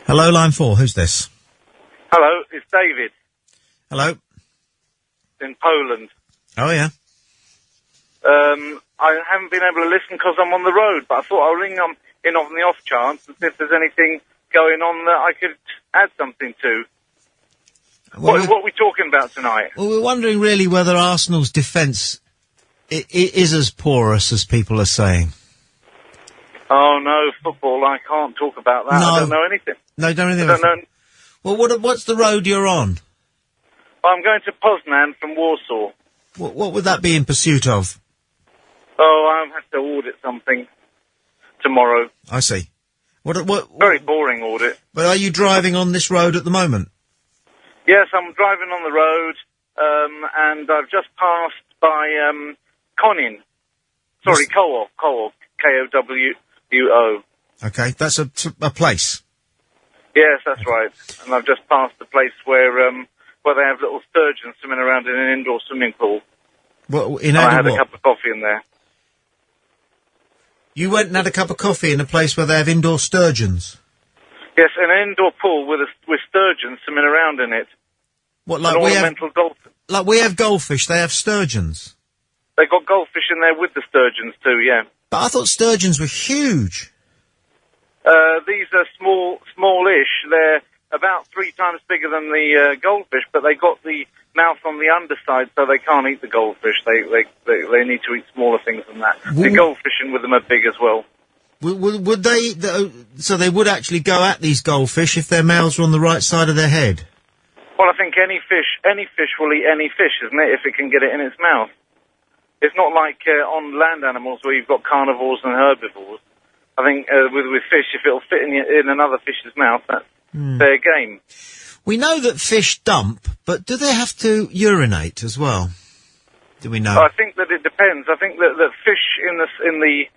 Hello, line 4. Who's this? Hello, it's David Hello. in Poland. Oh, yeah. I haven't been able to listen because I'm on the road, but I thought I'll ring in on the off chance and see if there's anything going on that I could add something to. Well, What are we talking about tonight? Well, we're wondering really whether Arsenal's defence is as porous as people are saying. Oh, no, football, I can't talk about that. No. I don't know anything. No, don't I really. don't know. Well, what's the road you're on? I'm going to Poznan from Warsaw. What would that be in pursuit of? Oh, I'll have to audit something tomorrow. I see. What? Very boring audit. But are you driving on this road at the moment? Yes, I'm driving on the road, and I've just passed by Konin. Sorry, Koło, K-O-W-U-O. Okay, that's a place. Yes, that's right. And I've just passed the place where they have little sturgeons swimming around in an indoor swimming pool. Well, I had a cup of coffee in there. You went and had a cup of coffee in a place where they have indoor sturgeons? Yes, an indoor pool with sturgeons swimming around in it. What, An like we have? ornamental dolphin. Like we have goldfish, they have sturgeons. They got goldfish in there with the sturgeons too, yeah. But I thought sturgeons were huge. These are smallish. They're about 3 times bigger than the goldfish, but they got the mouth on the underside, so they can't eat the goldfish. They need to eat smaller things than that. The goldfishing with them are big as well. Would they? So they would actually go at these goldfish if their mouths were on the right side of their head? Well, I think any fish will eat any fish, isn't it, if it can get it in its mouth? It's not like on land animals where you've got carnivores and herbivores. I think with fish, if it'll fit in another fish's mouth, that's fair game. We know that fish dump, but do they have to urinate as well? Do we know? I think that it depends. I think that fish in the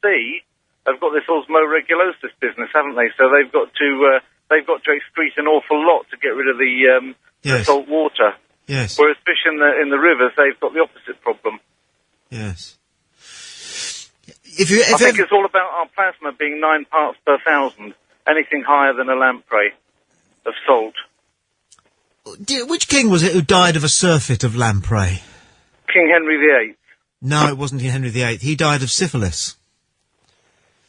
sea have got this osmoregulasis business, haven't they? So they've got to excrete an awful lot to get rid of the salt water. Yes. Whereas fish in the rivers, they've got the opposite problem. Yes. I think it's all about our plasma being 9 parts per thousand. Anything higher than a lamprey of salt. Which king was it who died of a surfeit of lamprey? King Henry VIII. No, it wasn't King Henry VIII. He died of syphilis.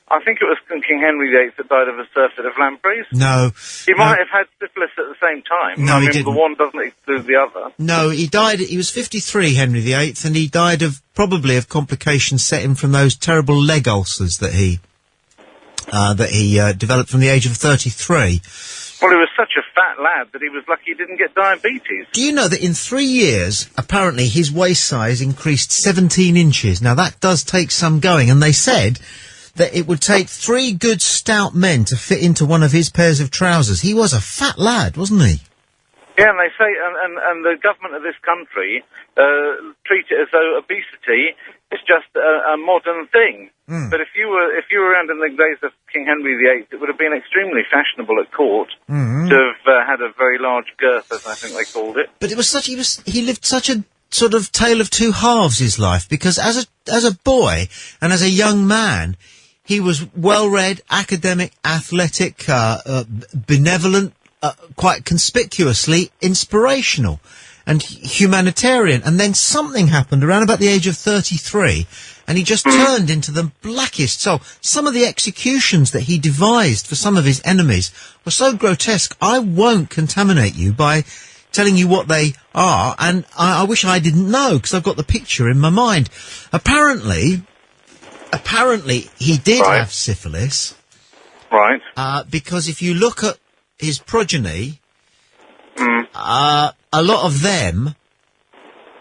I think it was King Henry VIII that died of a surfeit of lampreys. No. He might have had syphilis at the same time. No, he didn't. The one doesn't exclude the other. No, he died. He was 53, Henry VIII, and he died probably of complications set him from those terrible leg ulcers that he developed from the age of 33. Well, he was such a fat lad that he was lucky he didn't get diabetes. Do you know that in 3 years, apparently his waist size increased 17 inches? Now, that does take some going, and they said that it would take 3 good stout men to fit into one of his pairs of trousers. He was a fat lad, wasn't he? Yeah, and they say, and the government of this country treat it as though obesity is just a modern thing. But if you were around in the days of King Henry VIII, it would have been extremely fashionable at court to have had a very large girth, as I think they called it. But it was he lived such a sort of tale of two halves, his life, because as a boy and as a young man, he was well-read, academic, athletic, benevolent, quite conspicuously inspirational and humanitarian. And then something happened around about the age of 33, and he just turned into the blackest soul. Some of the executions that he devised for some of his enemies were so grotesque, I won't contaminate you by telling you what they are, and I wish I didn't know, because I've got the picture in my mind. Apparently he did have syphilis. Right. Because if you look at his progeny, a lot of them,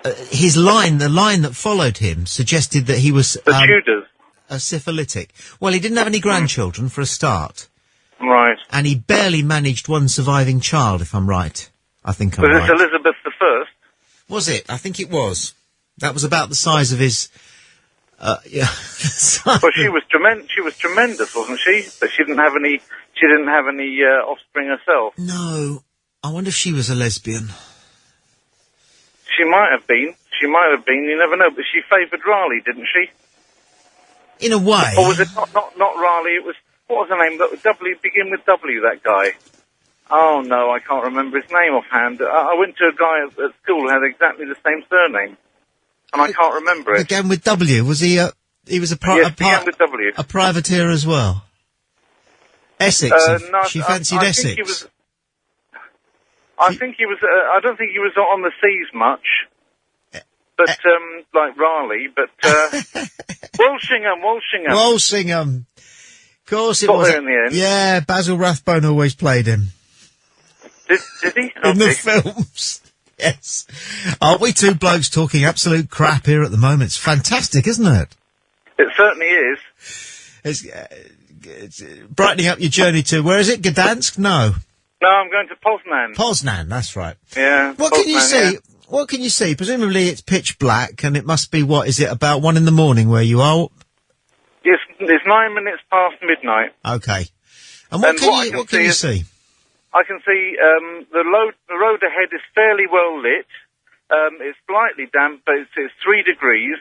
the line that followed him suggested that he was the Tudors. A syphilitic. Well, he didn't have any grandchildren for a start. Right. And he barely managed one surviving child, if I'm right. I think I'm right. Was it Elizabeth I? Was it? I think it was. That was about the size of his... Well, she was tremendous, wasn't she? But she didn't have any offspring herself. No. I wonder if she was a lesbian. She might have been. You never know. But she favoured Raleigh, didn't she? In a way. Or was it not Raleigh? It was what was the name? Begin with W, that guy. Oh, no, I can't remember his name offhand. I went to a guy at school who had exactly the same surname, and I can't remember it. Began with W. Was he he was began with W. a privateer as well? Essex. No, She fancied I Essex. Think he was, I don't think he was on the seas much, but, like Raleigh, but, Walshingham. Walsingham. Of course it Got was. there in the end. Yeah, Basil Rathbone always played him. Did he? In the Okay. films. Yes. Aren't we two blokes talking absolute crap here at the moment? It's fantastic, isn't it? It certainly is. It's brightening up your journey to, where is it? Gdansk? No. No, I'm going to Poznan. Poznan, that's right. Yeah. What can you Poznan, see? yeah. What can you see? Presumably it's pitch black, and it must be, what, is it about 1 in.the.morning where you are? It's 9 minutes past midnight. Okay. And what can you see? I can see the road ahead is fairly well lit. It's slightly damp, but it's 3 degrees.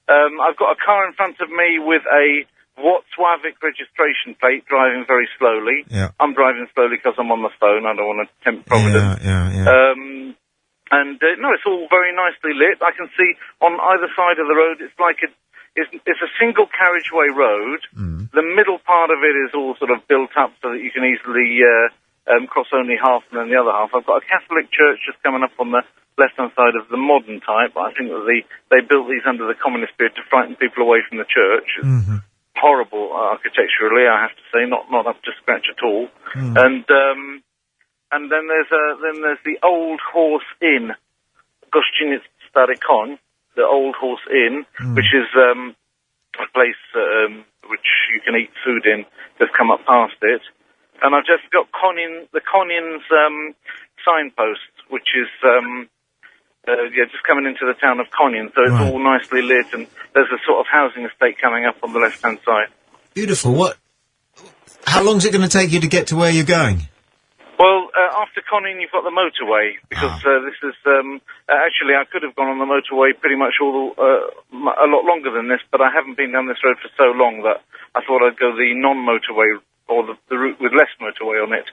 I've got a car in front of me with a Watswavic registration plate driving very slowly. Yeah. I'm driving slowly because I'm on the phone. I don't want to tempt Providence. Yeah. No, it's all very nicely lit. I can see on either side of the road, it's like it's a single carriageway road. Mm. The middle part of it is all sort of built up so that you can easily cross only half and then the other half. I've got a Catholic church just coming up on the left-hand side of the modern type. I think that they built these under the communist period to frighten people away from the church. It's horrible architecturally, I have to say, not up to scratch at all. And then there's the Old Horse Inn, Gościniec Stary Koń, the Old Horse Inn, which is a place which you can eat food in. Just come up past it, and I've just got the Konin's signpost, which is just coming into the town of Konin. So it's all nicely lit, and there's a sort of housing estate coming up on the left-hand side. Beautiful. How long is it going to take you to get to where you're going? Well, after Konin, you've got the motorway, because this is... actually, I could have gone on the motorway pretty much a lot longer than this, but I haven't been down this road for so long that I thought I'd go the non-motorway, or the route with less motorway on it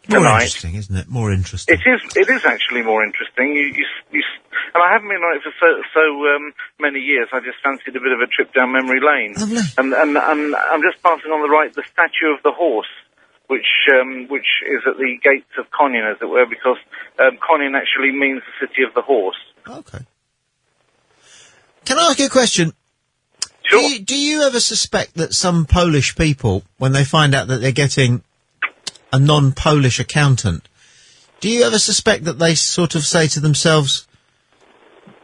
tonight. More interesting, isn't it? More interesting. It is actually more interesting. And I haven't been on it for so many years. I just fancied a bit of a trip down memory lane. Lovely. And I'm just passing on the right the statue of the horse, which is at the gates of Konin, as it were, because Konin actually means the city of the horse. Okay. Can I ask you a question? Sure. Do you ever suspect that some Polish people, when they find out that they're getting a non-Polish accountant, do you ever suspect that they sort of say to themselves,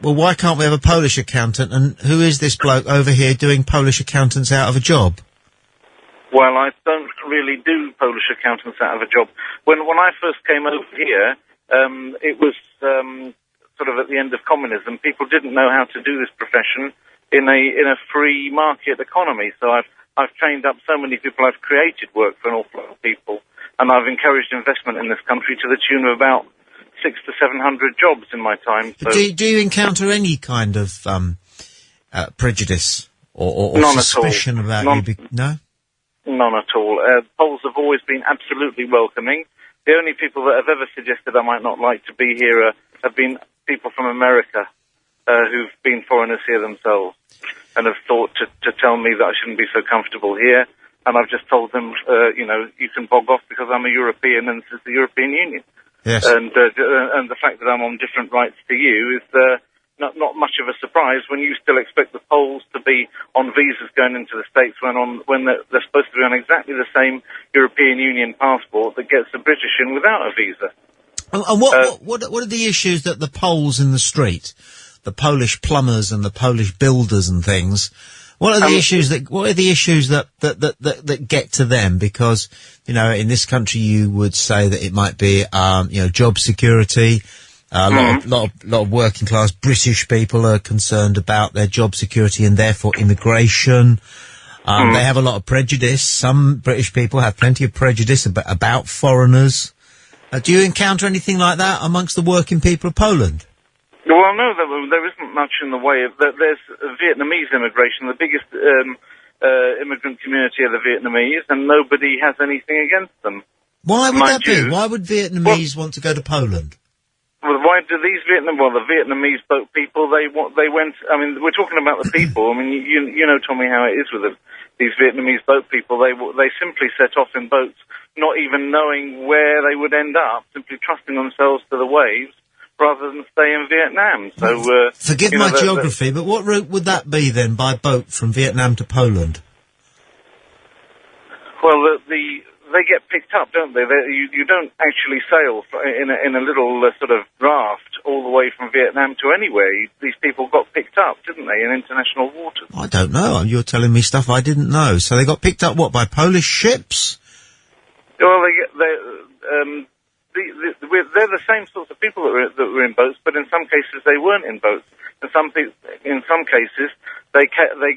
well, why can't we have a Polish accountant, and who is this bloke over here doing Polish accountants out of a job? Well, I don't really do Polish accountants out of a job. When I first came over here, it was sort of at the end of communism. People didn't know how to do this profession in a free market economy. So I've trained up so many people. I've created work for an awful lot of people, and I've encouraged investment in this country to the tune of about 600 to 700 jobs in my time. So Do you encounter any kind of prejudice or None suspicion at all. about you? No? None at all. Poles have always been absolutely welcoming. The only people that have ever suggested I might not like to be here have been people from America who've been foreigners here themselves and have thought to tell me that I shouldn't be so comfortable here. And I've just told them, you can bog off because I'm a European and this is the European Union. Yes. And the fact that I'm on different rights to you is not much of a surprise when you still expect the Poles to be on visas going into the States when they're supposed to be on exactly the same European Union passport that gets the British in without a visa. And what are the issues that the Poles in the street, the Polish plumbers and the Polish builders and things, what are the issues that get to them? Because, in this country you would say that it might be, job security. A lot of working class British people are concerned about their job security and therefore immigration. They have a lot of prejudice. Some British people have plenty of prejudice about foreigners. Do you encounter anything like that amongst the working people of Poland? Well, no, there isn't much in the way of... There's Vietnamese immigration. The biggest immigrant community are the Vietnamese, and nobody has anything against them. Why would Mind that be? you- Why would Vietnamese want to go to Poland? Well, why do these the Vietnamese boat people, they went, I mean, we're talking about the people. I mean, you know, Tommy, how it is with these Vietnamese boat people. They simply set off in boats, not even knowing where they would end up, simply trusting themselves to the waves, rather than stay in Vietnam. So, Forgive you know, my geography, but what route would that be then, by boat from Vietnam to Poland? Well, they get picked up, don't they? You don't actually sail in a little sort of raft all the way from Vietnam to anywhere. These people got picked up, didn't they, in international waters? I don't know. You're telling me stuff I didn't know. So they got picked up, what, by Polish ships? Well, they're the same sorts of people that were in boats, but in some cases they weren't in boats. In some cases, they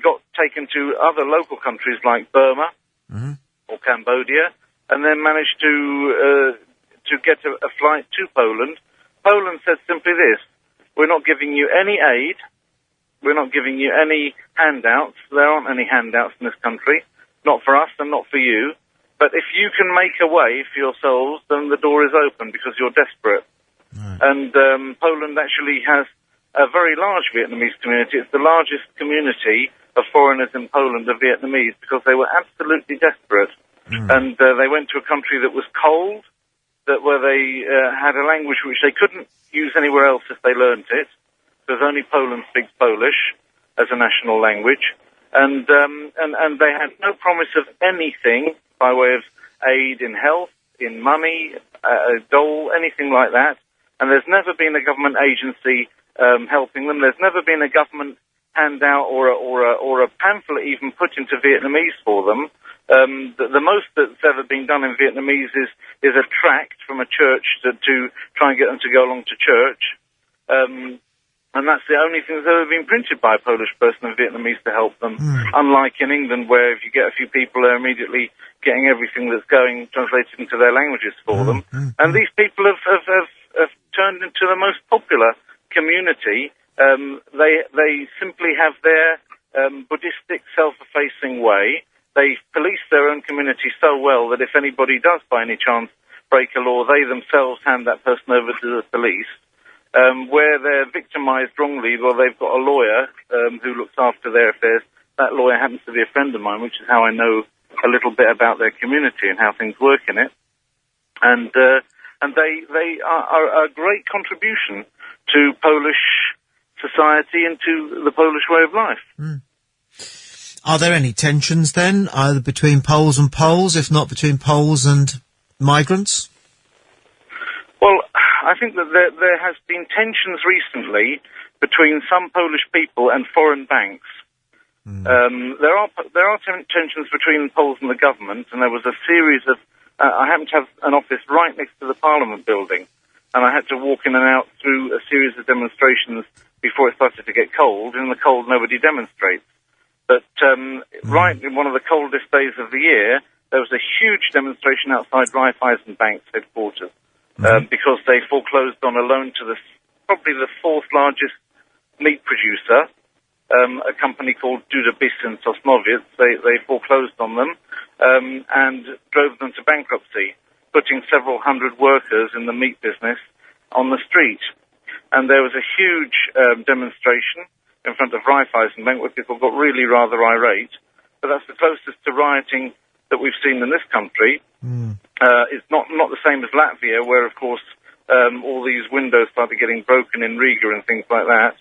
got taken to other local countries like Burma or Cambodia, and then managed to get a flight to Poland. Poland said simply this: we're not giving you any aid, we're not giving you any handouts. There aren't any handouts in this country, not for us and not for you. But if you can make a way for yourselves, then the door is open because you're desperate. Right. And Poland actually has a very large Vietnamese community. It's the largest community of foreigners in Poland are Vietnamese because they were absolutely desperate. And they went to a country that was cold, where they had a language which they couldn't use anywhere else if they learnt it, because only Poland speaks Polish as a national language. And they had no promise of anything by way of aid in health, in money, dole, anything like that. And there's never been a government agency helping them. There's never been a government handout or a pamphlet even put into Vietnamese for them. The most that's ever been done in Vietnamese is a tract from a church to try and get them to go along to church. And that's the only thing that's ever been printed by a Polish person in Vietnamese to help them. Unlike in England, where if you get a few people, they're immediately getting everything that's going translated into their languages for them. And these people have turned into the most popular community. They simply have their Buddhistic self-effacing way. They police their own community so well that if anybody does by any chance break a law, they themselves hand that person over to the police. Where they're victimized wrongly, well, they've got a lawyer who looks after their affairs. That lawyer happens to be a friend of mine, which is how I know a little bit about their community and how things work in it. And they are a great contribution to Polish society and to the Polish way of life. Are there any tensions then, either between Poles and Poles, if not between Poles and migrants? Well, I think that there has been tensions recently between some Polish people and foreign banks. There are tensions between Poles and the government, and there was a series of. I happen to have an office right next to the Parliament building, and I had to walk in and out through a series of demonstrations before it started to get cold. In the cold, nobody demonstrates. But right in one of the coldest days of the year, there was a huge demonstration outside Raiffeisen Bank's headquarters. Because they foreclosed on a loan to probably the fourth largest meat producer, a company called Duda Bis in Sosnowiec. They foreclosed on them and drove them to bankruptcy, putting several hundred workers in the meat business on the street. And there was a huge demonstration in front of Raiffeisen Bank where people got really rather irate. But that's the closest to rioting that we've seen in this country. It's not the same as Latvia, where, of course, all these windows started getting broken in Riga and things like that.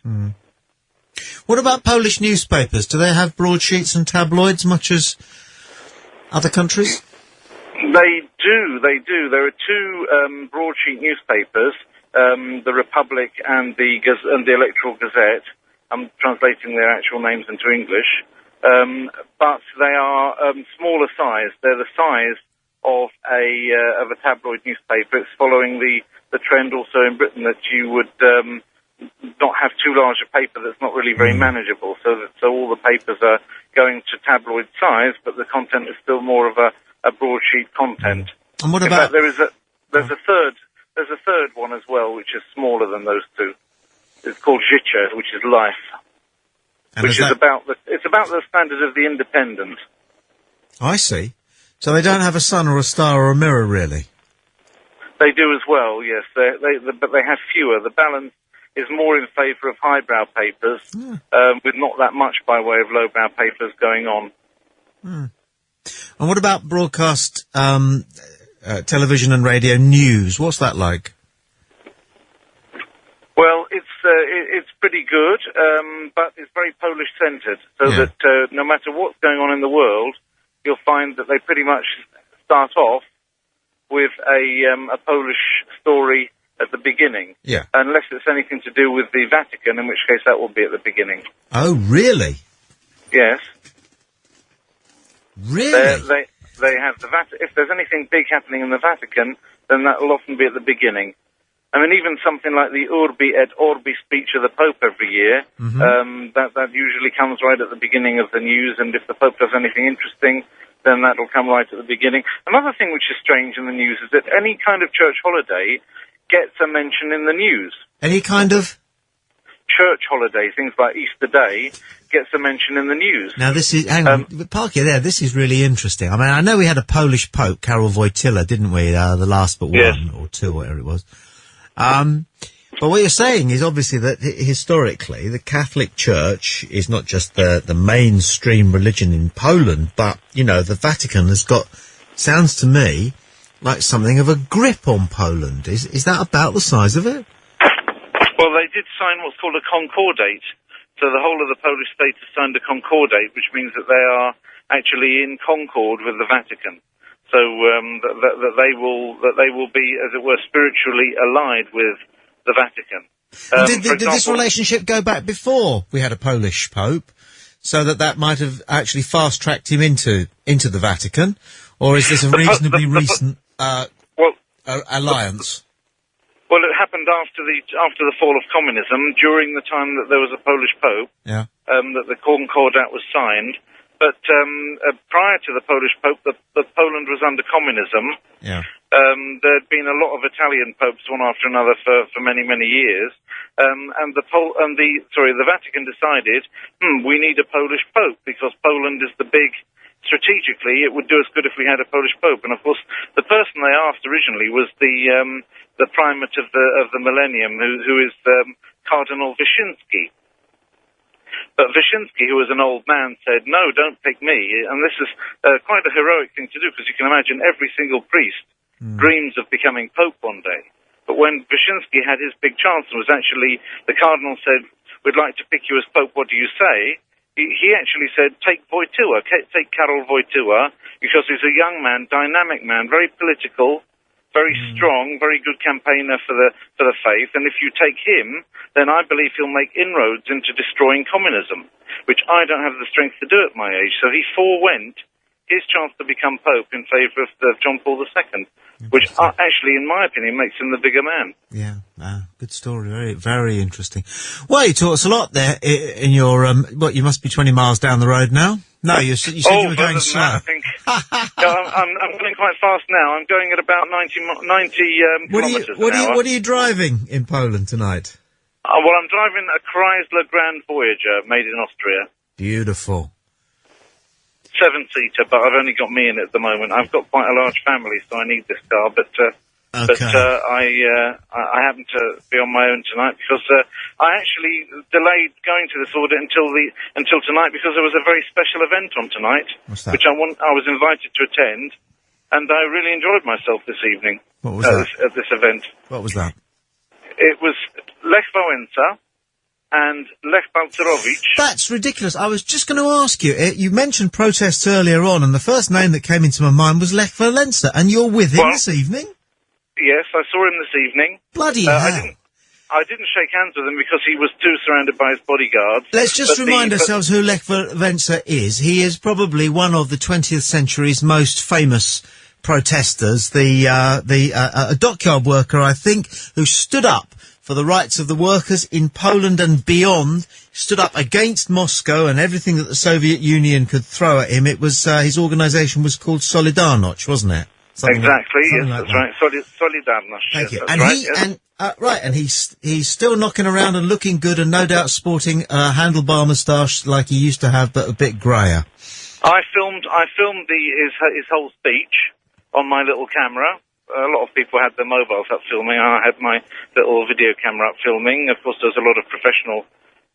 What about Polish newspapers? Do they have broadsheets and tabloids, much as other countries? They do. There are two broadsheet newspapers, the Republic and the Electoral Gazette. I'm translating their actual names into English. But they are smaller size. They're the size of a tabloid newspaper. It's following the trend also in Britain that you would not have too large a paper that's not really very manageable. So all the papers are going to tabloid size, but the content is still more of a broadsheet content. And what in about? fact, there's a third one as well, which is smaller than those two. It's called Życie, which is life. And which is about the standard of the Independent. I see. So they don't have a sun or a star or a mirror, really? They do as well, yes. But they have fewer. The balance is more in favour of highbrow papers, with not that much by way of lowbrow papers going on. And what about broadcast television and radio news? What's that like? Well, it's pretty good, but it's very Polish-centred, so that no matter what's going on in the world, you'll find that they pretty much start off with a Polish story at the beginning. Yeah. Unless it's anything to do with the Vatican, in which case that will be at the beginning. Oh, really? Yes. Really? They have the Vatican. If there's anything big happening in the Vatican, then that will often be at the beginning. I mean, even something like the Urbi et Orbi speech of the Pope every year, that usually comes right at the beginning of the news, and if the Pope does anything interesting, then that'll come right at the beginning. Another thing which is strange in the news is that any kind of church holiday gets a mention in the news. Any kind of? Church holiday, things like Easter Day, gets a mention in the news. Now this is, hang on, park you there, this is really interesting. I mean, I know we had a Polish Pope, Karol Wojtyla, didn't we, the last but one, or two, whatever it was. But what you're saying is obviously that historically the Catholic Church is not just the mainstream religion in Poland, but, you know, the Vatican has got, sounds to me, like something of a grip on Poland. Is that about the size of it? Well, they did sign what's called a concordate. So the whole of the Polish state has signed a concordate, which means that they are actually in concord with the Vatican. So that they will be, as it were, spiritually allied with the Vatican. Did this relationship go back before we had a Polish Pope, so that might have actually fast-tracked him into the Vatican, or is this a reasonably recent alliance? Well, it happened after the fall of communism, during the time that there was a Polish Pope. Yeah. That the Concordat was signed. But prior to the Polish Pope, the Poland was under communism. Yeah. There had been a lot of Italian popes, one after another, for many, many years. And the Vatican decided, we need a Polish Pope, because Poland is the big. Strategically, it would do us good if we had a Polish Pope. And of course, the person they asked originally was the primate of the millennium, who is Cardinal Wyszynski. But Wyszynski, who was an old man, said, no, don't pick me. And this is quite a heroic thing to do, because you can imagine every single priest dreams of becoming Pope one day. But when Wyszynski had his big chance and was actually, the Cardinal said, we'd like to pick you as Pope, what do you say? He actually said, take Wojtyła, take Karol Wojtyła, because he's a young man, dynamic man, very political, very strong, very good campaigner for the faith, and if you take him, then I believe he'll make inroads into destroying communism, which I don't have the strength to do at my age. So he forewent his chance to become Pope in favour of John Paul II, which actually, in my opinion, makes him the bigger man. Yeah, good story. Very, very interesting. Well, you taught us a lot there in your, you must be 20 miles down the road now? No, you said you were going slow. That, I think. I'm going quite fast now. I'm going at about 90 kilometres an hour. What are you driving in Poland tonight? Well, I'm driving a Chrysler Grand Voyager made in Austria. Beautiful. 7-seater, but I've only got me in it at the moment. I've got quite a large family, so I need this car, but I happen to be on my own tonight because I actually delayed going to this audit until tonight because there was a very special event on tonight, which I was invited to attend, and I really enjoyed myself this evening. What was that? At this event. What was that? It was Lech Wałęsa and Lech Balcerowicz. That's ridiculous. I was just going to ask you, you mentioned protests earlier on, and the first name that came into my mind was Lech Wałęsa, and you're with him this evening? Yes, I saw him this evening. Bloody hell. I didn't shake hands with him because he was too surrounded by his bodyguards. Let's just remind ourselves who Lech Wałęsa is. He is probably one of the 20th century's most famous protesters, a dockyard worker, I think, who stood up for the rights of the workers in Poland and beyond, stood up against Moscow and everything that the Soviet Union could throw at him. It was, his organisation was called Solidarność, wasn't it? Exactly, yes, like that's right. Solidarność. Thank you. That's And right, and he's still knocking around and looking good, and no doubt sporting a handlebar moustache like he used to have, but a bit grayer. I filmed his whole speech on my little camera. A lot of people had their mobiles up filming. I had my little video camera up filming. Of course, there's a lot of professional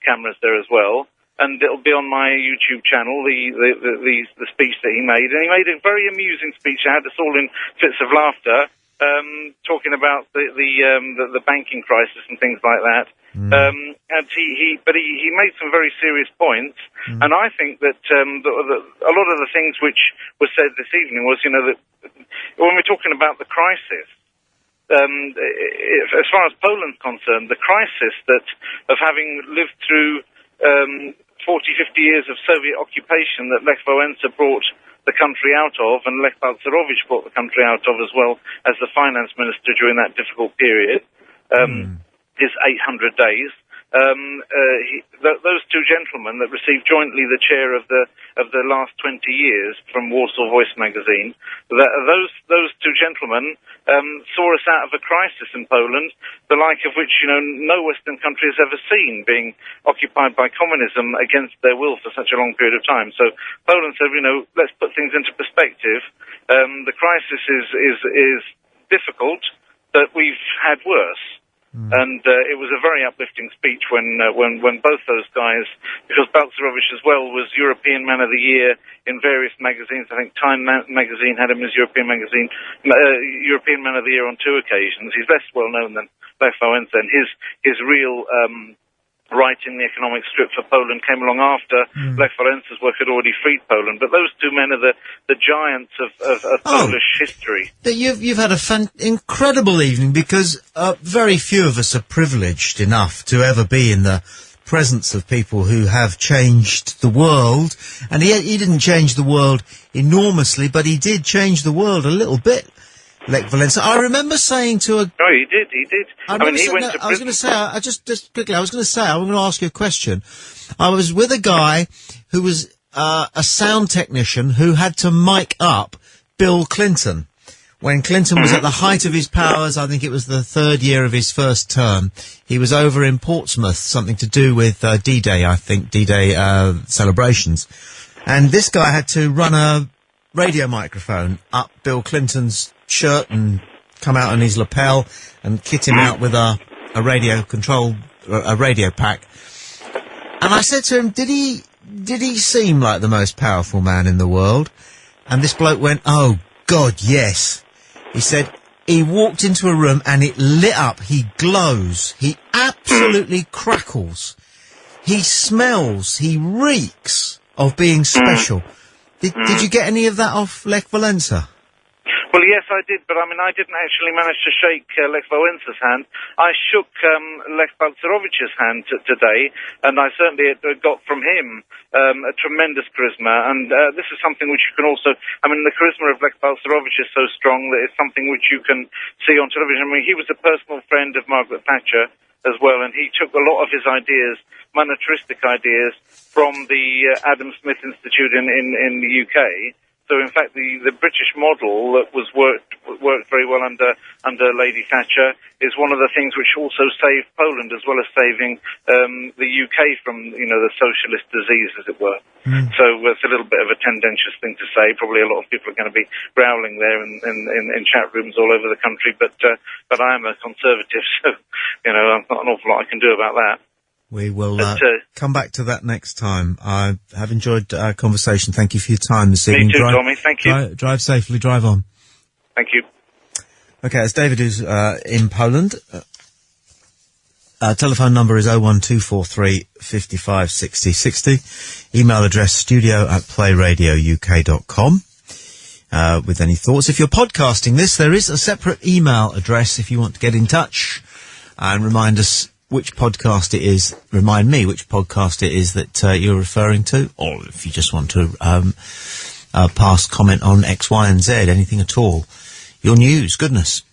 cameras there as well. And it'll be on my YouTube channel, the speech that he made. And he made a very amusing speech. I had us all in fits of laughter, talking about the banking crisis and things like that. And he made some very serious points. And I think that a lot of the things which were said this evening was, that when we're talking about the crisis, as far as Poland's concerned, the crisis of having lived through 40, 50 years of Soviet occupation that Lech Wałęsa brought the country out of, and Lech Balcerowicz brought the country out of as well as the finance minister during that difficult period, his 800 days. Those two gentlemen that received jointly the chair of the last 20 years from Warsaw Voice magazine, those two gentlemen saw us out of a crisis in Poland, the like of which no Western country has ever seen, being occupied by communism against their will for such a long period of time. So Poland said, let's put things into perspective. The crisis is difficult, but we've had worse. And it was a very uplifting speech when both those guys, because Balcerowicz as well was European Man of the Year in various magazines. I think Time magazine had him as European Man of the Year on 2 occasions. He's less well known than Lech Wałęsa, and his real writing the economic script for Poland came along after Lech Wałęsa's work had already freed Poland. But those two men are the giants of Polish history. But you've had a incredible evening, because very few of us are privileged enough to ever be in the presence of people who have changed the world. And he didn't change the world enormously, but he did change the world a little bit. Lech Wałęsa. I remember saying to a... Oh, he did. I was going to say, just quickly, I'm going to ask you a question. I was with a guy who was a sound technician who had to mic up Bill Clinton. When Clinton was at the height of his powers, I think it was the 3rd year of his first term, he was over in Portsmouth, something to do with D-Day, I think, D-Day celebrations. And this guy had to run a radio microphone up Bill Clinton's shirt and come out on his lapel and kit him out with a radio pack. And I said to him, did he seem like the most powerful man in the world? And this bloke went, oh God, yes. He said he walked into a room and it lit up. He glows. He absolutely crackles. He smells. He reeks of being special. Did you get any of that off Lech Wałęsa? Well, yes, I did, but I didn't actually manage to shake Lech Wałęsa's hand. I shook Lech Balcerowicz's hand today, and I certainly got from him a tremendous charisma, and this is something which you can also... the charisma of Lech Balcerowicz is so strong that it's something which you can see on television. He was a personal friend of Margaret Thatcher as well, and he took a lot of his ideas, monetaristic ideas, from the Adam Smith Institute in the UK. So, in fact, the British model that was worked very well under Lady Thatcher is one of the things which also saved Poland, as well as saving the UK from the socialist disease, as it were. So it's a little bit of a tendentious thing to say. Probably a lot of people are going to be growling there in chat rooms all over the country. But I am a conservative, so I've not an awful lot I can do about that. We will come back to that next time. I have enjoyed our conversation. Thank you for your time this evening. Me too, Tommy. Thank you. Drive safely. Drive on. Thank you. Okay, it's David who's in Poland. Telephone number is 01243 55 60 60. Email address studio@playradiouk.com. With any thoughts. If you're podcasting this, there is a separate email address if you want to get in touch and remind me which podcast it is that you're referring to, or if you just want to pass comment on X, Y, and Z, anything at all. Your news, goodness.